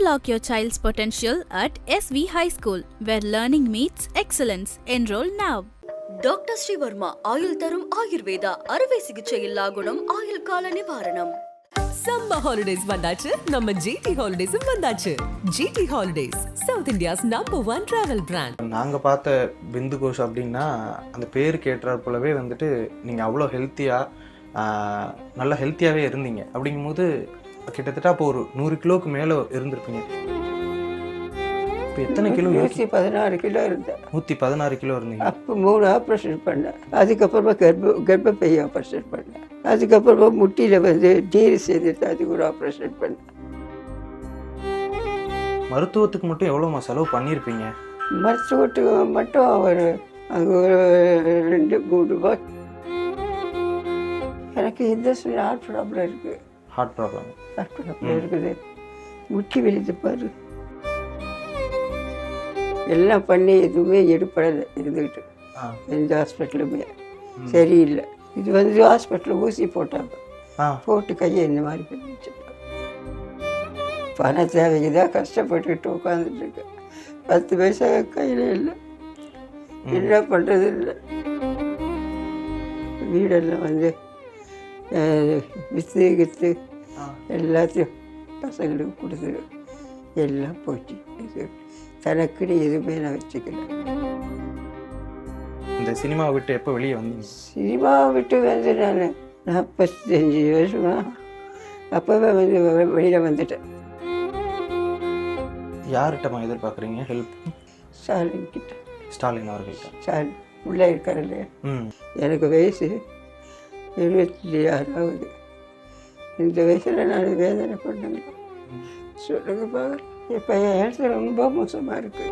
Unlock your child's potential at SV High School, where learning meets excellence. Enroll now. Doctor Sreevarma ஆயுள் தரும் ஆயுர்வேதா அறுவை சிகிச்சை இல்லா குணம் ஆயுள் கால நிவாரணம். சம்மர் ஹாலிடேஸ் வந்தாச்சு, நம்ம ஜிடி ஹாலிடேஸும் வந்தாச்சு. GT holidays, south India's number 1 travel brand. நாங்கள் பார்த்த பிந்து கோஷ் அப்படின்னா அந்த பேருக்கு ஏற்றாற் போலவே வந்துட்டு நீங்கள் அவ்வளோ நல்லா ஹெல்த்தியாகவே இருந்தீங்க. அப்படிங்கும்போது கிட்டத்தட்ட அப்போ ஒரு 100 கிலோவுக்கு மேலே இருந்திருப்பீங்க. இப்போ எத்தனை கிலோ? 116 கிலோ இருந்தேன். 116 கிலோ இருந்தீங்க. அப்போ 3 ஆப்ரேஷன் பண்ணேன். அதுக்கப்புறமா கர்ப்பப்பை ஆப்ரேஷன் பண்ணேன். அதுக்கப்புறமா முட்டியில் டீரி செய்துட்டு அதுக்கு ஒரு ஆப்ரேஷன் பண்ணேன். மருத்துவத்துக்கு மட்டும் எவ்வளோமா செலவு பண்ணியிருப்பீங்க? மருத்துவத்துக்கு மட்டும் அங்கே ஒரு 2-3 ரூபாய். எனக்கு இந்த ஹார்ட் ப்ராப்ளம் இருக்குது. ஹார்ட் ப்ராப்ளம் இருக்குது. முட்டி வெளித்து பாரு. எல்லாம் பண்ணி எதுவுமே எடுப்படலை இருந்துக்கிட்டு. எந்த ஹாஸ்பிட்டலுமே சரியில்லை. இது ஹாஸ்பிட்டலில் ஊசி போட்டாங்க. போட்டு கையை இந்த மாதிரி பண்ணி வச்சுட்டாங்க. பண தேவைக்கு தான் கஷ்டப்பட்டுக்கிட்டு உட்காந்துட்டு இருக்கேன். 10 பைசா கையில் இல்லை. என்ன பண்ணுறது இல்லை. வீடெல்லாம் விற்று எல்லாத்தையும் பசங்களுக்கு கொடுத்துரு. எல்லாம் போச்சு. தனக்குன்னு எதுவுமே நான் வச்சுக்கல. இந்த சினிமாவை விட்டு எப்போ வெளியே வந்தீங்க? சினிமாவை விட்டு நான் 45 வருஷமா அப்போவே வெளியில் வந்துட்டேன். யார்கிட்டமா எதிர்பார்க்குறீங்க ஹெல்ப்? ஸ்டாலின் கிட்ட. ஸ்டாலின் அவர்கள்ட்ட. ஸ்டாலின் உள்ளே இருக்கார் இல்லையா? எனக்கு வயசு 26 ஆகுது. இந்த வயசில் நான் வேதனை பண்ணுங்க சொல்லுங்க பார்க்க. இப்போ என் ஹெல்த் ரொம்ப மோசமாக இருக்கு.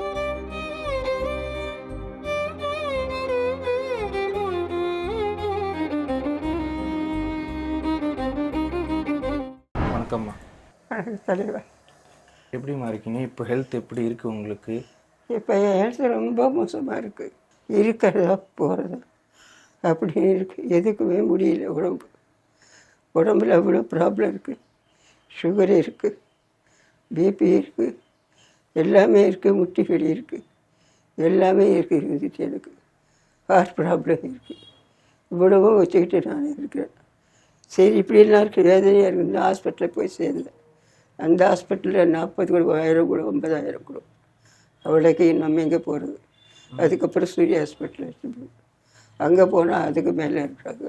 வணக்கம்மா. வணக்கம் தலைவர். எப்படிம்மா இருக்கீங்க? இப்போ ஹெல்த் எப்படி இருக்குது உங்களுக்கு? இப்போ என் ஹெல்த் ரொம்ப மோசமாக இருக்குது. இருக்கிறதா போகிறதா அப்படின்னு இருக்குது. எதுக்குமே முடியல. உடம்புல அவ்வளோ ப்ராப்ளம் இருக்குது. சுகர் இருக்குது, பிபி இருக்குது, எல்லாமே இருக்குது. முட்டி வலி இருக்குது, எல்லாமே இருந்துச்சு. எனக்கு ஹார்ட் ப்ராப்ளம் இருக்குது. இவ்வளவும் வச்சுக்கிட்டு நான் இருக்கிறேன். சரி இப்படிலாம் இருக்குது, வேதனையாக இருக்குது. இந்த ஹாஸ்பிட்டலில் போய் சேர்ந்தேன். அந்த ஹாஸ்பிட்டலில் 40,000 கூட 50,000 கூட. அவ்வளோக்கு நம்ம எங்கே போகிறது? அதுக்கப்புறம் சூரிய ஹாஸ்பிட்டல் எடுத்து அங்கே போனால் அதுக்கு மேலே இருக்காங்க.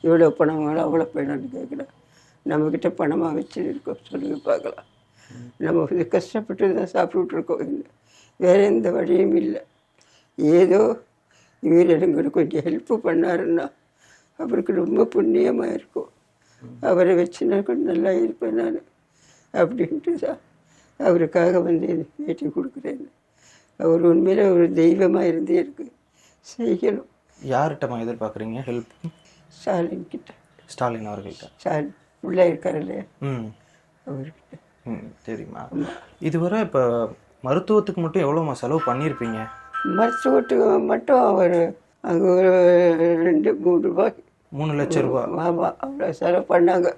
இவ்வளோ பணம் வேணும், அவ்வளோ பணம்னு கேட்குறேன். நம்மக்கிட்ட பணமாக வச்சு இருக்கோம் சொல்லுங்க பார்க்கலாம். நம்ம கஷ்டப்பட்டு தான் சாப்பிட்டுட்ருக்கோம். இல்லை, வேறு எந்த வழியும் இல்லை. ஏதோ இவர் எனக்கு கொஞ்சம் ஹெல்ப்பு பண்ணாருன்னா அவருக்கு ரொம்ப புண்ணியமாக இருக்கும். அவரை வச்சு நான் கொஞ்சம் நல்லா இருப்பேன் நான் அப்படின்ட்டு தான் அவருக்காக பேட்டி கொடுக்குறேன். அவர் உண்மையில் ஒரு தெய்வமாக இருந்தே இருக்கு. செய்யணும். யார்கிட்டமா எதிர்பார்க்குறீங்க ஹெல்ப்? ஸ்டாலின் கிட்ட. ஸ்டாலின் அவர்கள்ட்ட. ஸ்டாலின் உள்ளே இருக்கார் இல்லையா? அவர்கிட்ட. சரிம்மா. இதுவரை இப்போ மருத்துவத்துக்கு மட்டும் எவ்வளோம்மா செலவு பண்ணியிருப்பீங்க? மருத்துவத்துக்கு மட்டும் அங்கே ஒரு 2-3 ரூபாய். 3 லட்சம் ரூபா. ஆமாம், அவ்வளோ செலவு பண்ணாங்க.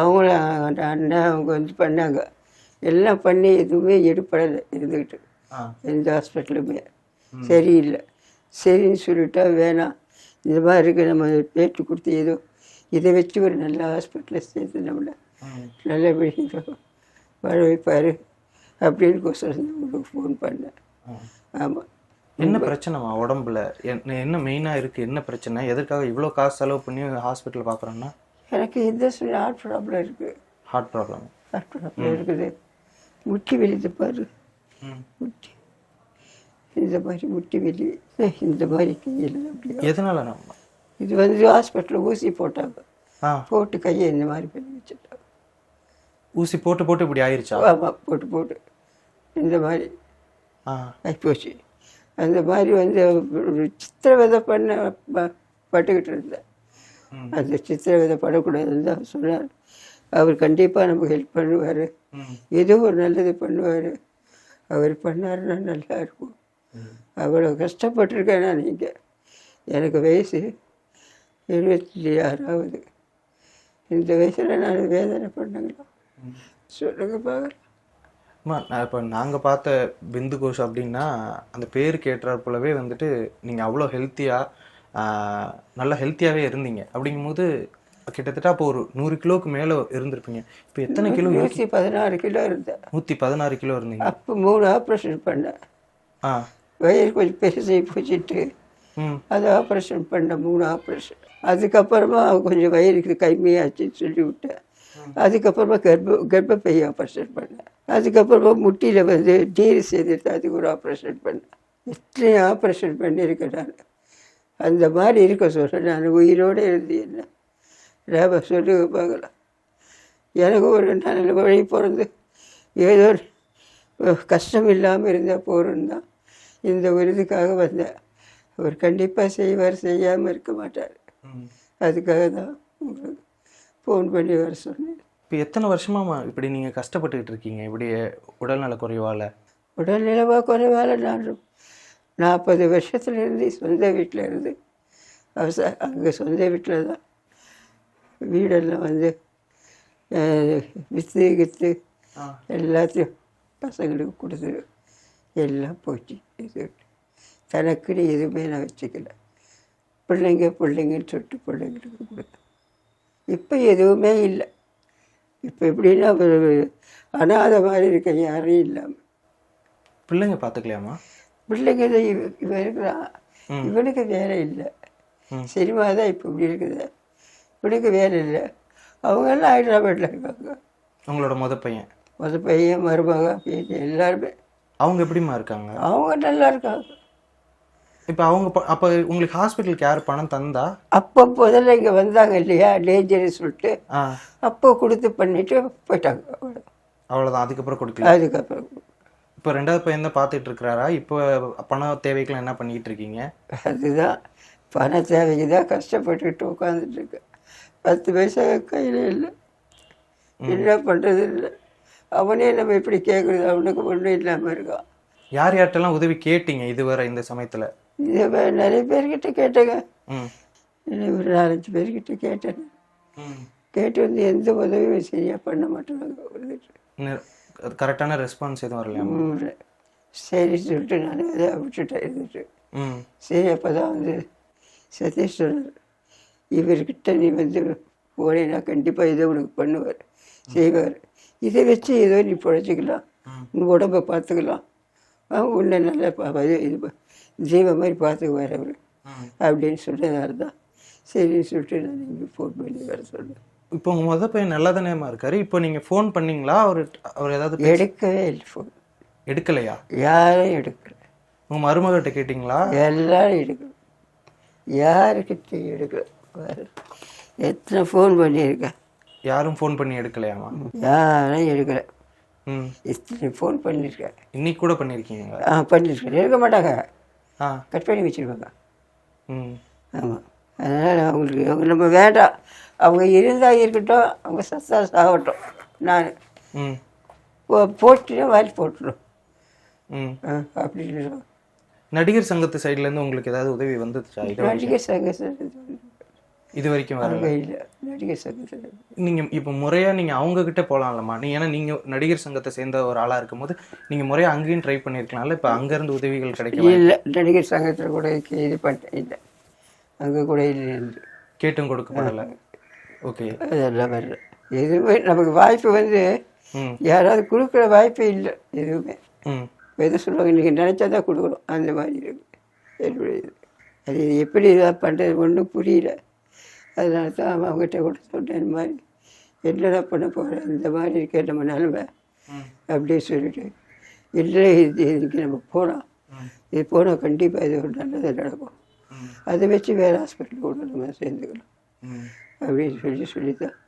அவங்கள அண்ணன் அவங்க பண்ணாங்க. எல்லாம் பண்ணி எதுவுமே எடுப்படலை இருந்துக்கிட்டு. எந்த ஹாஸ்பிட்டலுமே சரியில்லை. சரின்னு சொல்லிட்டா வேணாம், இந்த மாதிரி இருக்குது, நம்ம பேட்டு கொடுத்து ஏதோ இதை வச்சு ஒரு நல்ல ஹாஸ்பிட்டலில் சேர்த்து நம்மளை நல்லபடியாக வாழ வைப்பார் அப்படின்னு உங்களுக்கு ஃபோன் பண்ணேன். ஆமாம். என்ன பிரச்சனைமா உடம்புல? என்ன மெயினாக இருக்குது? என்ன பிரச்சனை? எதற்காக இவ்வளோ காசு செலவு பண்ணி ஹாஸ்பிட்டலில் பார்க்குறோன்னா? எனக்கு இந்த ஹார்ட் ப்ராப்ளம் இருக்குது. ஹார்ட் ப்ராப்ளம் இருக்குது. முட்டி வெளித்து பாரு. முட்டி இந்த மாதிரி முட்டி வெளி இந்த மாதிரி கையில் அப்படியே. எதனால? நம்ம இது ஹாஸ்பிட்டலில் ஊசி போட்டாங்க. போட்டு கையை இந்த மாதிரி பண்ணி வச்சுட்டாங்க. ஊசி போட்டு இப்படி ஆயிடுச்சா? ஆமாம், போட்டு இந்த மாதிரி ஆகிப்போச்சு. அந்த மாதிரி ஒரு சித்திரவதை பட்டுக்கிட்டு இருந்தேன். அந்த சித்திரவதை படக்கூடாதுன்னு தான் சொன்னார். அவர் கண்டிப்பாக நமக்கு ஹெல்ப் பண்ணுவார், ஏதோ ஒரு நல்லது பண்ணுவார். அவர் பண்ணாருன்னா நல்லா இருக்கும். அவ்வளோ கஷ்டப்பட்டுருக்கேன் நான். நீங்கள் எனக்கு வயசு 26 ஆகுது. இந்த வயசில் நான் வேதனை பண்ணுங்களா சொல்லுங்க பார்க்கலாம். அம்மா நான் இப்போ நாங்கள் பார்த்த பிந்து கோஷ் அப்படின்னா அந்த பேர் கேட்டார் போலவே வந்துட்டு நீங்கள் அவ்வளோ ஹெல்த்தியாக நல்லா ஹெல்த்தியாகவே இருந்தீங்க. அப்படிங்கும்போது கிட்டத்தட்ட அப்போ ஒரு 100 கிலோவுக்கு மேலே இருந்திருப்பீங்க. இப்போ எத்தனை கிலோ? 116 கிலோ இருந்தேன். 116 கிலோ இருந்தீங்க. அப்போ 3 ஆப்ரேஷன் பண்ணேன். ஆ வயிறு கொஞ்சம் பெருசை பிடிச்சிட்டு அது ஆப்ரேஷன் பண்ண 3 ஆப்ரேஷன். அதுக்கப்புறமா கொஞ்சம் வயிறுக்கு கைமையாச்சுன்னு சொல்லி விட்டேன். அதுக்கப்புறமா கர்ப்பப்பை ஆப்ரேஷன் பண்ணேன். அதுக்கப்புறமா முட்டியில் வந்து டீரி சேர்த்துட்டு அதுக்கு ஒரு ஆப்ரேஷன் பண்ணேன். எத்தனையும் ஆப்ரேஷன் பண்ணியிருக்கேன் நான். அந்த மாதிரி இருக்க சொல்கிறேன். நான் உயிரோடு இருந்து என்ன லேப சொல்லுங்க பார்க்கலாம். எனக்கு ஒரு நல்ல வழி பிறந்து ஏதோ கஷ்டம் இல்லாமல் இருந்தால் போகிறோன்னு தான் இந்த விருதுக்காக வந்தேன். அவர் கண்டிப்பாக செய்வார், செய்யாமல் இருக்க மாட்டார். அதுக்காக தான் உங்களுக்கு ஃபோன் பண்ணி வர சொன்னேன். இப்போ எத்தனை வருஷமா இப்படி நீங்கள் கஷ்டப்பட்டுக்கிட்டு இருக்கீங்க இப்படி உடல்நல குறைவால்? உடல்நிலவா குறைவால் நான் 40 வருஷத்துலேருந்து சொந்த வீட்டில் இருந்து அங்கே சொந்த வீட்டில் தான் வீடெல்லாம் வந்து விற்று கித்து எல்லாத்தையும் பசங்களுக்கு கொடுத்து எல்லாம் போச்சு. இது தனக்குன்னு எதுவுமே நான் வச்சுக்கல. பிள்ளைங்கன்னு சொல்லிட்டு பிள்ளைங்களுக்கு கொடுத்தேன். இப்போ எதுவுமே இல்லை. இப்போ எப்படின்னா அனாதை மாதிரி இருக்க யாரும் இல்லாமல். பிள்ளைங்க பார்த்துக்கலையாம்மா? பிள்ளைங்க தான் இவன் இருக்கிறான். இவனுக்கு வேலை இல்லை. சினிமா தான் இப்போ இப்படி இருக்குது. இவனுக்கு வேலை இல்லை. அவங்கெல்லாம் ஹைதராபாத்தில் இருக்காங்க. அவங்களோட முத பையன் மருமக பேச்சு எல்லாருமே. அவங்க எப்படிம்மா இருக்காங்க? அவங்க நல்லா இருக்காங்க. இப்போ அவங்க அப்போ உங்களுக்கு ஹாஸ்பிட்டலுக்கு யார் பணம் தந்தா? அப்போ முதல்ல இங்கே வந்தாங்க இல்லையா டேஞ்சர்னு சொல்லிட்டு, அப்போ கொடுத்து பண்ணிட்டு போயிட்டாங்க. அவ்வளோதான். அதுக்கப்புறம் கொடுக்கல. அதுக்கப்புறம் இப்போ 2வது பையன் தான் பார்த்துட்டு இருக்கிறாரா? இப்போ பண தேவைக்கெல்லாம் என்ன பண்ணிக்கிட்டு இருக்கீங்க? அதுதான் பண தேவைக்கு தான் கஷ்டப்பட்டுக்கிட்டு உட்காந்துட்டு இருக்கேன். 10 பைசா கையில் இல்லை. என்ன பண்ணுறது இல்லை. அவனே நம்ம எப்படி கேட்குறது? அவனுக்கு ஒன்றும் இல்லாமல் இருக்கான். யார் யார்கிட்டலாம் உதவி கேட்டீங்க இதுவரை இந்த சமயத்தில்? இதை நிறைய பேர்கிட்ட கேட்டேங்க. ஒரு 4-5 பேர்கிட்ட கேட்டேன். கேட்டு வந்து எந்த உதவியும் சரியாக பண்ண மாட்டேங்க. கரெக்டான ரெஸ்பான்ஸ் எதுவும் வரலையா? சரி சொல்லிட்டு நான் அதை விட்டுட்டேன் இருந்துட்டு. சரி அப்போ தான் வந்து சதீஷ் சொன்னார், இவர்கிட்ட நீ வந்து போனேன்னா கண்டிப்பாக இதை உனக்கு பண்ணுவார், செய்வார். இதை வச்சு ஏதோ நீ பிழைச்சிக்கலாம், உங்கள் உடம்பை பார்த்துக்கலாம், உன்னை நல்லா இது ஜீவ மாதிரி பார்த்துக்குவார் அவர் அப்படின்னு சொன்னதால தான் சரின்னு சொல்லிட்டு நான் இங்கே ஃபோன் பண்ணி வர சொன்னேன். இப்போ உங்கள் முத பையன் நல்லா தானேம்மா இருக்காரு. இப்போ நீங்கள் ஃபோன் பண்ணீங்களா? அவர் ஏதாவது எடுக்கவே இல்லை. ஃபோன் எடுக்கலையா? யாரும் எடுக்கல. உங்கள் மருமகிட்ட கேட்டிங்களா? எல்லாரும் எடுக்கல. யாருக்கிட்ட எடுக்கல. எத்தனை ஃபோன் பண்ணியிருக்கேன். யாரும் ஃபோன் பண்ணி எடுக்கலையாமா? யாரும் எடுக்கல. எத்தனை ஃபோன் பண்ணியிருக்கேன். இன்னைக்கு கூட பண்ணியிருக்கீங்க? பண்ணியிருக்கேன். எடுக்க மாட்டாங்க, கட் பண்ணி வச்சுருவாங்க. ஆமாம். அதனால் அவங்களுக்கு நம்ம வேண்டாம். அவங்க இருந்தால் இருக்கட்டும், அவங்க சத்தா சாகட்டும். நான் போட்டுட்டேன், வாரி போட்டுடும் அப்படின்னு. நடிகர் சங்கத்து சைட்லேருந்து உங்களுக்கு ஏதாவது உதவி வந்துச்சா? நடிகர் சங்கத்தில் இது வரைக்கும் வரல. இல்லை, நடிகர் சங்கத்தில் நீங்கள் இப்போ முறையாக நீங்கள் அவங்கக்கிட்ட போகலாம்லம்மா. ஏன்னா நீங்கள் நடிகர் சங்கத்தை சேர்ந்த ஒரு ஆளாக இருக்கும் போது நீங்கள் முறையாக அங்கேயும் ட்ரை பண்ணியிருக்கலாம்ல. இப்போ அங்கேருந்து உதவிகள் கிடைக்கும். இல்லை, நடிகர் சங்கத்தில் கூட இது பண்ணிட்டேன். இல்லை, அங்கே கூட இல்லை, கேட்டும் கொடுக்கப்படலை. ஓகே, அதெல்லாம் வரல. எதுவுமே நமக்கு வாய்ப்பு வந்து யாராவது கொடுக்குற வாய்ப்பே இல்லை. எதுவுமே எதை சொல்லுவாங்க, நீங்கள் நினச்சா தான் கொடுக்கணும், அந்த மாதிரி இருக்கு என்னுடைய இது. அது எப்படி இதாக பண்ணுறது ஒன்றும் புரியல. அதனால தான் அவங்ககிட்ட கூட சொன்னேன், இந்த மாதிரி என்னடா பண்ண போகிறேன், இந்த மாதிரி இருக்கே நம்ம நிலமை அப்படின்னு சொல்லிட்டு. இல்லை, இதுக்கு நம்ம போனோம், இது போனால் கண்டிப்பாக இது ஒரு நல்லது நடக்கும், அதை வச்சு வேறு ஹாஸ்பிட்டல் கூட நம்ம சேர்ந்துக்கலாம் அப்படின்னு சொல்லித்தான்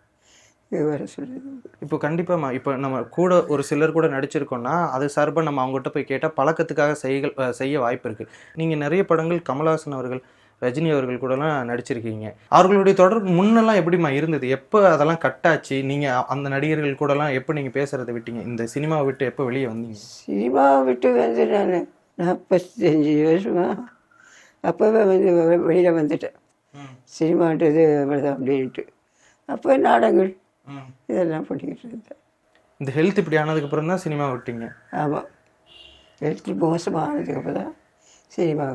வர சொல்லுது. இப்போ கண்டிப்பாக இப்போ நம்ம கூட ஒரு சிலர் கூட நடிச்சிருக்கோம்னா அது சார்பாக நம்ம அவங்ககிட்ட போய் கேட்டால் பழக்கத்துக்காக செய்ய வாய்ப்பு இருக்குது. நீங்கள் நிறைய படங்கள் கமல்ஹாசன் அவர்கள், ரஜினி அவர்கள் கூடலாம் நடிச்சிருக்கீங்க. அவர்களுடைய தொடர்பு முன்னெல்லாம் எப்படிமா இருந்தது? எப்போ அதெல்லாம் கட்டாச்சு? நீங்கள் அந்த நடிகர்கள் கூடலாம் எப்போ நீங்கள் பேசுகிறத விட்டீங்க? இந்த சினிமாவை விட்டு எப்போ வெளியே வந்தீங்க? சினிமாவை விட்டு வந்து நான் 45 வருஷமா அப்போவே வந்து வெளியில் வந்துட்டேன். சினிமான்றது அவ்வளோதான் அப்படின்ட்டு. அப்போ நாடகங்கள் இதெல்லாம் பண்ணிக்கிட்டு இருந்தேன். இந்த ஹெல்த் இப்படி ஆனதுக்கப்புறம் தான் சினிமா விட்டீங்க? ஆமாம், ஹெல்த் மோசமானதுக்கப்புறம் தான் சினிமா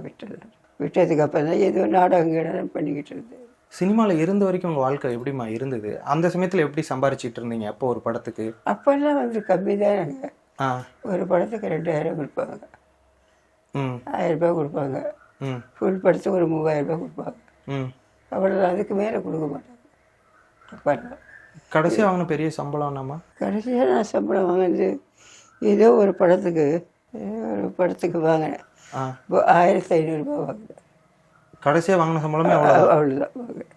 விட்டதுக்கப்புறம் தான் ஏதோ நாடகங்கள் பண்ணிக்கிட்டு இருந்தேன். சினிமாவில் இருந்த வரைக்கும் உங்கள் வாழ்க்கை எப்படிம்மா இருந்தது? அந்த சமயத்தில் எப்படி சம்பாரிச்சிட்டு இருந்தீங்க அப்போ ஒரு படத்துக்கு? அப்போல்லாம் வந்து கம்மி தான். ஆ. ஒரு படத்துக்கு 2000 கொடுப்பாங்க, ம் 1000 ரூபாய் கொடுப்பாங்க. ம் ஃபுல் படத்துக்கு ஒரு 3000 ரூபாய் கொடுப்பாங்க. ம் அவ்வளோ, அதுக்கு மேலே கொடுக்க மாட்டாங்க அப்போல்லாம். கடைசியாக வாங்கின பெரிய சம்பளம் என்னம்மா? கடைசியாக நான் சம்பளம் வாங்கினது ஏதோ ஒரு படத்துக்கு வாங்கினேன். ஆ. இப்போ 1500 ரூபாய் வாங்கினேன். கடைசியாக வாங்கின சம்பளமே அவ்வளோ? அவ்வளோதான் வாங்கினேன்.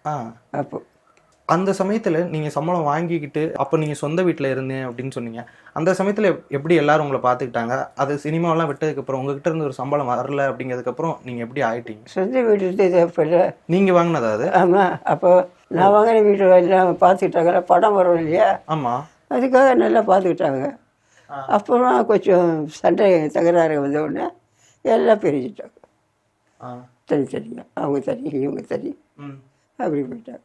ஆ. அப்போ அந்த சமயத்தில் நீங்கள் சம்பளம் வாங்கிக்கிட்டு அப்போ நீங்கள் சொந்த வீட்டில் இருந்தேன் அப்படின்னு சொன்னீங்க. அந்த சமயத்தில் எப்படி எல்லாரும் உங்களை பார்த்துக்கிட்டாங்க? அது சினிமாவெல்லாம் விட்டதுக்கப்புறம் உங்ககிட்ட இருந்து ஒரு சம்பளம் வரல அப்படிங்கிறதுக்கப்புறம் நீங்கள் எப்படி ஆகிட்டீங்க? சொந்த வீடு இருந்தது அப்போ இல்லை. நீங்கள் வாங்கினதா அது? ஆமாம், அப்போ நான் வாங்கின வீட்டு எல்லாம் பார்த்துக்கிட்டாங்க. படம் வரும் இல்லையா? ஆமாம். அதுக்காக நல்லா பார்த்துக்கிட்டாங்க. அப்புறம் கொஞ்சம் சண்டை தகராறு வந்த உடனே எல்லாம் பிரிஞ்சுட்டாங்க. தனித்தனியாக, அவங்க தனி இவங்க தனி, அப்படி போயிட்டாங்க.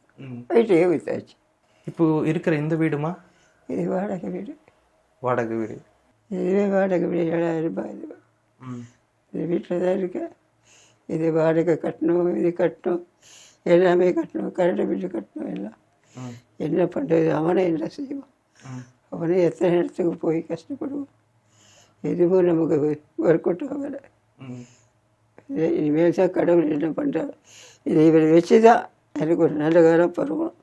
வீட்டையே வித்தாச்சு. இப்போ இருக்கிற இந்த வீடுமா? இது வாடகை வீடு. வாடகை வீடு? இதுவே வாடகை வீடு 7000 ரூபாய். இது வீட்டில் தான் இருக்கேன். இது வாடகை கட்டணும், இது கட்டணும், எல்லாமே கட்டணும், கரண்ட் பில்லு கட்டணும் எல்லாம். என்ன பண்ணுறது? அவனை என்ன செய்வான்? அவனே எத்தனை இடத்துக்கு போய் கஷ்டப்படுவான். எதுவும் நமக்கு ஒர்க் அவுட் ஆகலை. இனிமேல் தான் கடவுள் என்ன பண்ணுறாரு, இதை இவரை வச்சு தான் எனக்கு ஒரு நல்ல காலம் பருவம்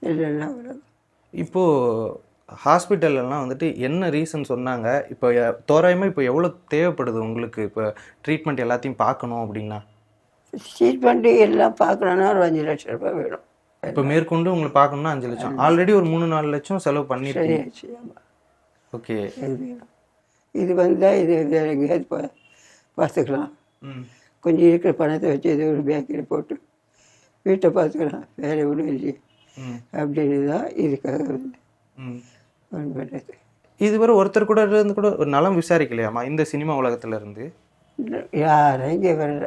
இல்லைன்னா வராது. இப்போது ஹாஸ்பிட்டல்லாம் வந்துட்டு என்ன ரீசன் சொன்னாங்க? இப்போ தோராயமாக இப்போ எவ்வளோ தேவைப்படுது உங்களுக்கு இப்போ ட்ரீட்மெண்ட் எல்லாத்தையும் பார்க்கணும் அப்படின்னா? ட்ரீட்மெண்ட்டு எல்லாம் பார்க்கணுன்னா ஒரு 5 லட்சம் ரூபாய் வேணும். இப்போ மேற்கொண்டு உங்களுக்கு பார்க்கணுன்னா 5 லட்சம். ஆல்ரெடி ஒரு 3-4 லட்சம் செலவு பண்ணிருக்கீங்க. சரியாச்சு. ஆமாம், ஓகே. இது வேணும். இது வந்தால் இது வேறு எங்கேயாவது பார்த்துக்கலாம். கொஞ்சம் இருக்கிற பணத்தை வச்சு ஏதோ ஒரு பேக்கில் போட்டு வீட்டை பார்த்துக்கலாம், வேறு ஒன்றும் இல்லையே அப்படின்னு தான் இதுக்காக வந்து பண்ணுறது. இதுவரை ஒருத்தர் கூட இருந்து கூட ஒரு நலம் விசாரிக்கலையாம்மா இந்த சினிமா உலகத்துல இருந்து? யாரும் இங்கே வரல.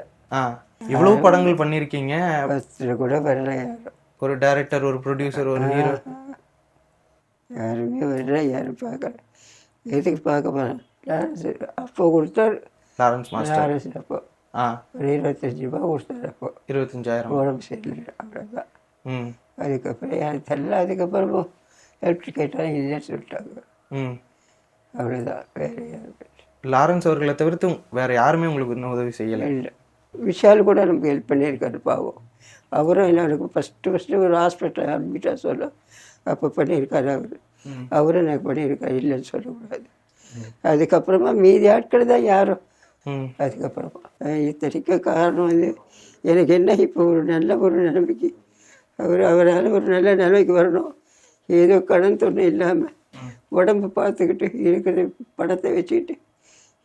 இவ்வளவு படங்கள் பண்ணியிருக்கீங்க, 10 கூட வரல யாரும். ஒரு டைரக்டர், ஒரு ப்ரொடியூசர், ஒரு ஹீரோ, யாருமே வரல, யாரும் பார்க்கல. எதுக்கு பார்க்க போகிறேன்? அப்போ கொடுத்தாரு லாரன்ஸ் மாஸ்டர். அப்போ ஒரு 25 ரூபா கொடுத்தாரு. அப்போ 25,000 உடம்பு சரியில்லை, அவ்வளோதான். அதுக்கப்புறம் யாரும் தெரியல. அதுக்கப்புறமும் ஹெல்ப் கேட்டாலும் இல்லைன்னு சொல்லிட்டாங்க. அவ்வளோதான், வேறு யாரும். லாரன்ஸ் அவர்களை தவிர்த்து வேற யாருமே உங்களுக்கு இன்னும் உதவி செய்யலை? இல்லை, விஷால் கூட நமக்கு ஹெல்ப் பண்ணியிருக்காரு பாவம். அவரும் எனக்கு ஃபஸ்ட்டு ஒரு ஹாஸ்பிட்டல் அட்மிட்டாக சொல்ல அப்போ பண்ணியிருக்காரு. அவரும் எனக்கு பண்ணியிருக்காரு, இல்லைன்னு சொல்லக்கூடாது. அதுக்கப்புறமா மீதி ஆட்கள் தான் யாரும். அதுக்கப்புறமா இத்தனைக்கு காரணம் வந்து எனக்கு என்ன, இப்போ ஒரு நல்ல ஒரு நிலைமைக்கு அவரால் ஒரு நல்ல நிலைமைக்கு வரணும். ஏதோ கடன் தொண்ணு இல்லாமல் உடம்பு பார்த்துக்கிட்டு இருக்கிற படத்தை வச்சுக்கிட்டு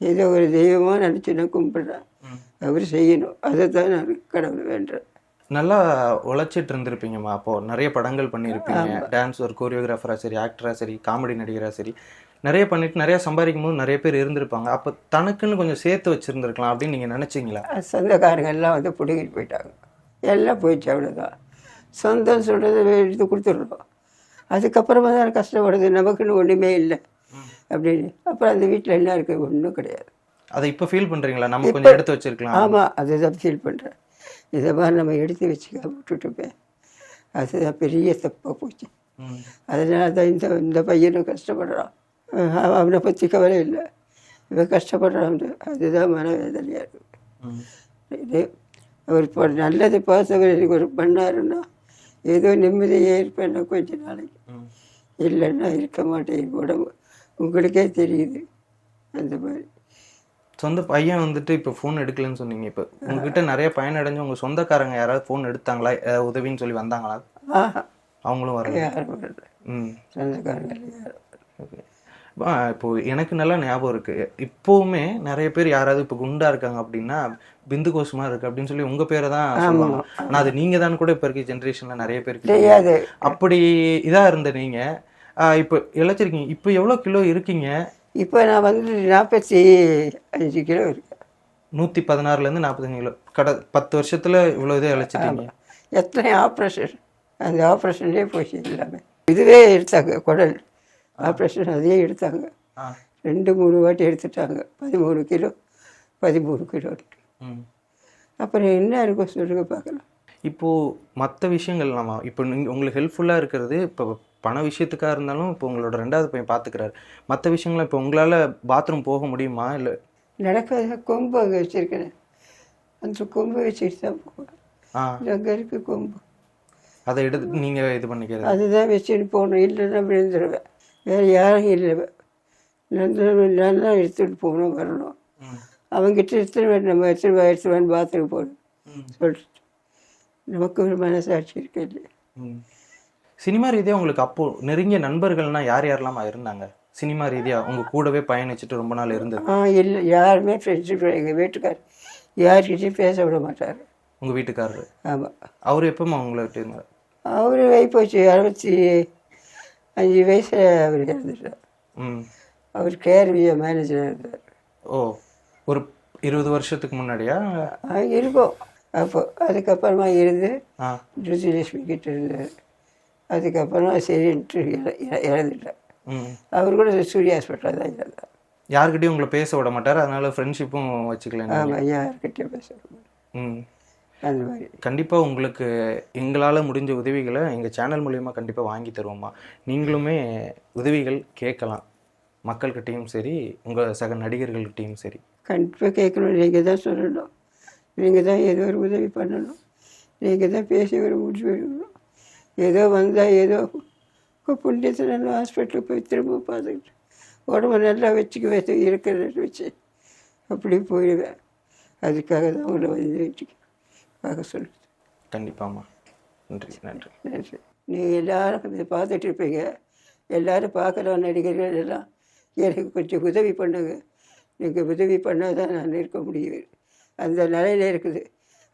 ஏதோ ஒரு தெய்வமாக நினச்சி நான் கும்பிட்றேன். அவர் செய்யணும், அதை தான் நான் கடவுள் வேண்டுறேன். நல்லா உழைச்சிட்டு இருந்திருப்பீங்கம்மா. அப்போது நிறைய படங்கள் பண்ணியிருப்பீங்க. டான்ஸ் ஒரு கோரியோகிராஃபராக சரி, ஆக்டராக சரி, காமெடி நடிகராக சரி, நிறைய பண்ணிட்டு நிறையா சம்பாதிக்கும் போது நிறைய பேர் இருந்திருப்பாங்க. அப்போ தனக்குன்னு கொஞ்சம் சேர்த்து வச்சுருந்துருக்கலாம் அப்படின்னு நீங்கள் நினச்சிங்களா? சொந்தக்காரங்க எல்லாம் வந்து பிடிக்கிட்டு போயிட்டாங்க, எல்லாம் போயிடுச்சு, அவ்வளோதான். சொந்தம் சொல்கிறத எடுத்து கொடுத்துட்றோம். அதுக்கப்புறமா தான் கஷ்டப்படுது, நமக்குன்னு ஒன்றுமே இல்லை அப்படின்னு. அப்புறம் அந்த வீட்டில் என்ன இருக்குது? ஒன்றும் கிடையாது. அதை இப்போ ஃபீல் பண்ணுறீங்களா? நம்ம கொஞ்சம் எடுத்து வச்சுருக்கலாம்? ஆமாம், அதுதான் ஃபீல் பண்ணுறேன். இதை மாதிரி நம்ம எடுத்து வச்சுக்க விட்டுட்டுப்பேன், அதுதான் பெரிய தப்பாக போச்சு. அதனால தான் இந்த பையனும் கஷ்டப்படுறான். அவனை பற்றி கவலை இல்லை, இவன் கஷ்டப்படுறான். அதுதான் மனவேதனையாக இருக்குது. அவர் இப்போ நல்லது பார்த்தவர் எனக்கு ஒரு பண்ணாருன்னா ஏதோ நிம்மதியாக இருப்பேன் நான் கொஞ்ச நாளைக்கு. இல்லைன்னா இருக்க மாட்டேன். உடம்பு உங்களுக்கே தெரியுது அந்த மாதிரி. சொந்த பையன் வந்துட்டு இப்போ ஃபோன் எடுக்கலன்னு சொன்னீங்க. இப்போ உங்ககிட்ட நிறைய பயனடைஞ்சு உங்கள் சொந்தக்காரங்க யாராவது ஃபோன் எடுத்தாங்களா, உதவின்னு சொல்லி வந்தாங்களா? அவங்களும் வரல, யாரும் வரல. சொந்தக்காரங்க யாரும். ஓகே. இப்போது எனக்கு நல்லா ஞாபகம் இருக்குது, இப்போவுமே நிறைய பேர் யாராவது இப்போ குண்டா இருக்காங்க அப்படின்னா பிந்து கோஷமாக இருக்குது அப்படின்னு சொல்லி உங்கள் பேரை தான் சொல்லுவாங்க. ஆனால் அது நீங்கள் தான் கூட இப்போ இருக்க ஜென்ரேஷனில் நிறைய பேருக்கு தெரியாது. அப்படி இதாக இருந்த நீங்கள் இப்போ இழைச்சிருக்கீங்க. இப்போ எவ்வளோ கிலோ இருக்கீங்க? இப்போ நான் வந்து 45 கிலோ இருக்கேன். 116லேருந்து 45 கிலோ. 10 வருஷத்தில் இவ்வளோ இதை இழைச்சிட்டீங்க. எத்தனை ஆப்ரேஷன், அந்த ஆப்ரேஷன்லேயே போச்சு எல்லாமே. இதுவே எடுத்தாங்க குடல், ஆப்ரேஷன் அதே எடுத்தாங்க. ஆ 2-3 வாட்டி எடுத்துட்டாங்க. 13 கிலோ 13 கிலோ. ம் அப்புறம் என்ன இருக்கும் சொல்லுங்க பார்க்கலாம். இப்போது மற்ற விஷயங்கள் நம்ம இப்போ உங்களுக்கு ஹெல்ப்ஃபுல்லாக இருக்கிறது இப்போ பண விஷயத்துக்காக இருந்தாலும் இப்போ உங்களோட 2வது பையன் பார்த்துக்கிறாரு. மற்ற விஷயங்கள் இப்போ உங்களால் பாத்ரூம் போக முடியுமா? இல்லை நடக்காத கொம்பு அங்கே வச்சுருக்கேன். அந்த கொம்பு வச்சுட்டு தான் போவேன். ஆ அங்கே இருக்கு கொம்பு. அதை எடுத்து நீங்கள் இது பண்ணிக்கிறது. அதுதான் வச்சுட்டு போகணும். இல்லைன்னா விழுந்துருவேன். வேறு யாரும் இல்லை. நான் தான் எடுத்துகிட்டு போகணும் வரணும். அவங்ககிட்ட எடுத்துருவேன். நம்ம எடுத்துருவேன் பாத்ரூம் போகணும் சொல்லிட்டு நமக்கு ஒரு மனசாட்சி இருக்கு இல்லையா. சினிமா ரீதியாக உங்களுக்கு அப்போது நெருங்கிய நண்பர்கள்னால் யார் யாரெல்லாம் இருந்தாங்க? சினிமா ரீதியாக உங்கள் கூடவே பயணிச்சுட்டு ரொம்ப நாள் இருந்தது. இல்லை யாருமே ஃப்ரெண்ட்ஷிப். எங்கள் வீட்டுக்கார் யார்கிட்டையும் பேச விட மாட்டார். உங்கள் வீட்டுக்காரரு? ஆமாம். அவர் எப்போமா உங்கள்கிட்ட இருந்தார்? அவர் வயப்போச்சு 65 வயசில் அவர் இறந்துட்டார். அவர் கேஆர்பிஏ மேனேஜராக இருந்தார். ஓ, ஒரு 20 வருஷத்துக்கு முன்னாடியா? இருக்கும் அப்போ. அதுக்கப்புறமா இருந்து ஆ ருச்சிலட்சுமி கிட்ட இருந்தார். அதுக்கப்புறமா சரின்ட்டு இறந்துட்டார். அவர் கூட சூரிய ஹாஸ்பிட்டலில் தான் இருந்தார். யார்கிட்டையும் உங்களை பேச விட மாட்டார், அதனால ஃப்ரெண்ட்ஷிப்பும் வச்சுக்கலாம். ஆமாம், யார்கிட்டையும் பேச விட மாட்டார். அந்த மாதிரி கண்டிப்பாக உங்களுக்கு எங்களால் முடிஞ்ச உதவிகளை எங்கள் சேனல் மூலயமா கண்டிப்பாக வாங்கி தருவோம்மா. நீங்களுமே உதவிகள் கேட்கலாம், மக்கள்கிட்டையும் சரி உங்கள் சக நடிகர்கள்கிட்டையும் சரி. கண்டிப்பாக கேட்கணும். நீங்கள் தான் சொல்லணும். நீங்கள் தான் ஏதோ ஒரு உதவி பண்ணணும். நீங்கள் தான் பேசி ஒரு முடிவு எடுக்கணும். ஏதோ வந்தால் ஏதோ புண்ணியத்தை நல்லா ஹாஸ்பிட்டலுக்கு போய் திரும்ப பார்த்துக்கிட்டு உடம்பு நல்லா வச்சுக்க இருக்கிறத வச்சு அப்படி போயிடுவேன். அதுக்காக தான் உங்களை வந்து வீட்டுக்கு பார்க்க சொல்லுது. கண்டிப்பாம்மா. நன்றி நன்றி நன்றி. நீங்கள் எல்லோரும் இதை பார்த்துட்டு இருப்பீங்க. எல்லோரும் பார்க்குற நடிகர்கள் எல்லாம் எனக்கு கொஞ்சம் உதவி பண்ணுங்க. நீங்கள் உதவி பண்ணால் தான் நான் இருக்க முடியும். அந்த நிலையில் இருக்குது.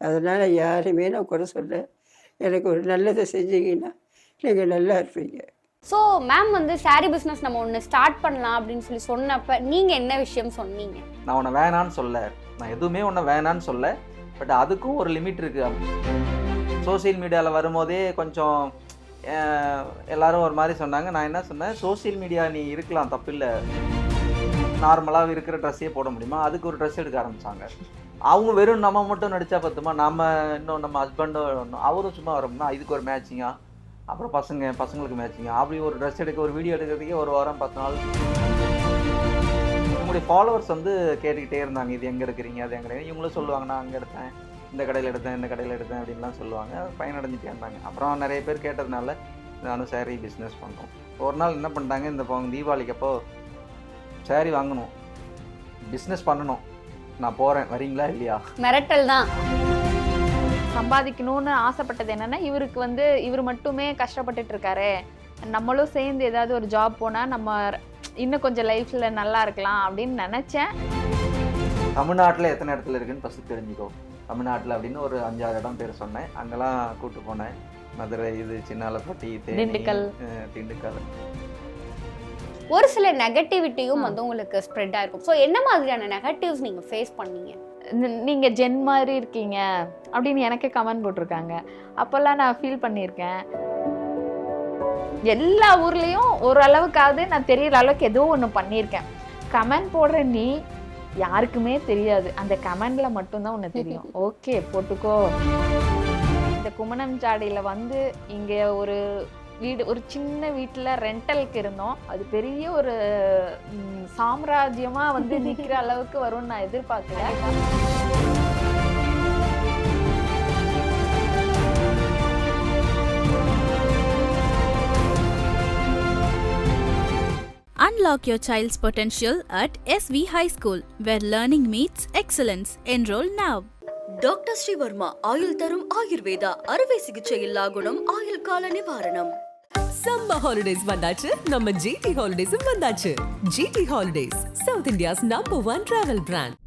அதனால் யாரையுமே நான் குறை சொல்ல. எனக்கு ஒரு நல்லதை செஞ்சீங்கன்னா நீங்கள் நல்லா இருப்பீங்க. ஸோ மேம் வந்து சாரீ பிஸ்னஸ் நம்ம ஒன்று ஸ்டார்ட் பண்ணலாம் அப்படின்னு சொன்னப்போ நீங்கள் என்ன விஷயம் சொன்னீங்க? நான் உன்னை வேணான்னு சொல்ல, நான் எதுவுமே உன்னை வேணான்னு சொல்ல, பட் அதுக்கும் ஒரு லிமிட் இருக்குது. சோசியல் மீடியாவில் வரும்போதே கொஞ்சம் எல்லோரும் ஒரு மாதிரி சொன்னாங்க. நான் என்ன சொன்னேன், சோசியல் மீடியா நீ இருக்கலாம் தப்பில்லை, நார்மலாக இருக்கிற ட்ரெஸ்ஸே போட முடியுமா? அதுக்கு ஒரு ட்ரெஸ் எடுக்க ஆரம்பித்தாங்க. அவங்க வெறும் நம்ம மட்டும் நடித்தா பத்துமா, நம்ம இன்னும் நம்ம ஹஸ்பண்டும் அவரும் சும்மா வரோம்னா இதுக்கு ஒரு மேட்சிங்காக, அப்புறம் பசங்களுக்கு மேட்சிங்காக, அப்படி ஒரு ட்ரெஸ் எடுக்க ஒரு வீடியோ எடுக்கிறதுக்கே ஒரு வாரம் 10 நாள். உங்களுடைய ஃபாலோவர்ஸ் வந்து கேட்டுக்கிட்டே இருந்தாங்க, இது எங்கே எடுக்கிறீங்க, அது எங்கே. இவங்களும் சொல்லுவாங்க, நான் அங்கே எடுத்தேன், இந்த கடையில் எடுத்தேன், இந்த கடையில் எடுத்தேன் அப்படின்லாம் சொல்லுவாங்க. பயனடைஞ்சிட்டே இருந்தாங்க. அப்புறம் நிறைய பேர் கேட்டதுனால நானும் சாரீ பிஸ்னஸ் பண்ணுறோம். ஒரு நாள் என்ன பண்ணிட்டாங்க, இந்த தீபாவளிக்கு அப்போ சாரீ வாங்கணும், பிஸ்னஸ் பண்ணணும், நான் போகிறேன், வரீங்களா இல்லையா? மிரட்டல் தான். சம்பாதிக்கணும்னு ஆசைப்பட்டது என்னன்னா, இவருக்கு வந்து இவர் மட்டுமே கஷ்டப்பட்டுட்டு இருக்காரு, நம்மளும் சேர்ந்து ஏதாவது ஒரு ஜாப் போனால் நம்ம இன்னும் கொஞ்சம் லைஃப்பில் நல்லா இருக்கலாம் அப்படின்னு நினச்சேன். தமிழ்நாட்டில் எத்தனை இடத்துல இருக்குன்னு ஃபஸ்ட்டு தெரிஞ்சுக்கோ. தமிழ்நாட்டில் அப்படின்னு ஒரு 5-6 இடம் பேர் சொன்னேன். அங்கெல்லாம் கூப்பிட்டு போனேன். மதுரை, இது சின்னாலப்பட்டி, திண்டுக்கல். திண்டுக்கல். ஒரு சில நெகட்டிவிட்டியும் வந்து உங்களுக்கு ஸ்ப்ரெட் ஆயிருக்கும். ஸோ என்ன மாதிரியான நெகட்டிவ்ஸ் நீங்கள் ஃபேஸ் பண்ணீங்க? நீங்கள் ஜென் மாதிரி இருக்கீங்க அப்படின்னு எனக்கு கமெண்ட் போட்டிருக்காங்க. அப்போல்லாம் நான் ஃபீல் பண்ணியிருக்கேன். எல்லா ஊர்லேயும் ஓரளவுக்காவது நான் தெரியிற அளவுக்கு ஏதோ ஒன்று பண்ணியிருக்கேன். கமெண்ட் போடுற நீ யாருக்குமே தெரியாது, அந்த கமெண்ட்ல மட்டும்தான் ஒன்று தெரியும். ஓகே போட்டுக்கோ. இந்த குமணம் சாடியில் வந்து இங்கே ஒரு வீடு, ஒரு சின்ன வீட்டில் ரெண்டலுக்கு இருந்தோம். அது பெரிய ஒரு சாம்ராஜ்யமாக வந்து நிற்கிற அளவுக்கு வரும்னு நான் எதிர்பார்க்கல. Unlock your child's potential at SV High School, where learning meets excellence. Enroll now. Doctor Sreevarma ஆயுள் தரும் ஆயுர்வேதா அறுவை சிகிச்சை இல்லா குணம், ஆயுள் கால நிவாரணம். சம்மர் ஹாலிடேஸ் வந்தாச்சு, நம்ம GT ஹாலிடேஸும் வந்தாச்சு. GT holidays, south India's number 1 travel brand.